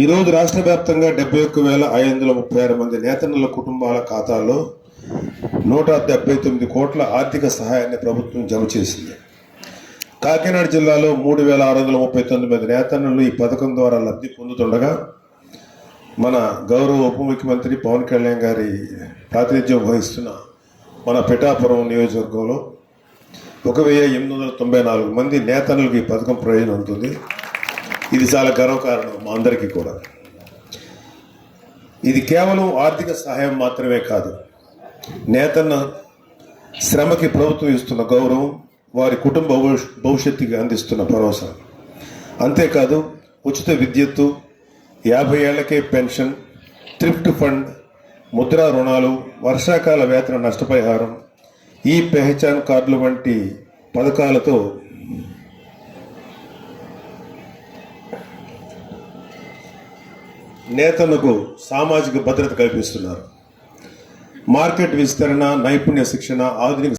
ఈరోజు రాష్ట్ర వ్యాప్తంగా 71,536 మంది నేతన్నల కుటుంబాల ఖాతాల్లో 179 కోట్ల ఆర్థిక సహాయాన్ని ప్రభుత్వం జమ చేసింది. కాకినాడ జిల్లాలో 3,639 మంది నేతన్నలు ఈ పథకం ద్వారా లబ్ధి పొందుతుండగా మన గౌరవ ఉప ముఖ్యమంత్రి పవన్ కళ్యాణ్ గారి ప్రాతినిధ్యం వహిస్తున్న మన పిఠాపురం నియోజకవర్గంలో 1,894 మంది నేతన్నలకు ఈ పథకం ప్రయోజనం ఉంటుంది. ఇది చాలా గర్వకారణం మా అందరికీ కూడా. ఇది కేవలం ఆర్థిక సహాయం మాత్రమే కాదు, నేతన్న శ్రమకి ప్రభుత్వం ఇస్తున్న గౌరవం, వారి కుటుంబ భవిష్యత్తుకి అందిస్తున్న భరోసా. అంతేకాదు, ఉచిత విద్యుత్తు, 50 ఏళ్లకే పెన్షన్, థ్రిఫ్ట్ ఫండ్, ముద్రా రుణాలు, వర్షాకాల వేతన నష్టపరిహారం, ఈ పెహచాన్ కార్డులు వంటి పథకాలతో నేతలకు సామాజిక భద్రత కల్పిస్తున్నారు. మార్కెట్ విస్తరణ, నైపుణ్య శిక్షణ, ఆధునిక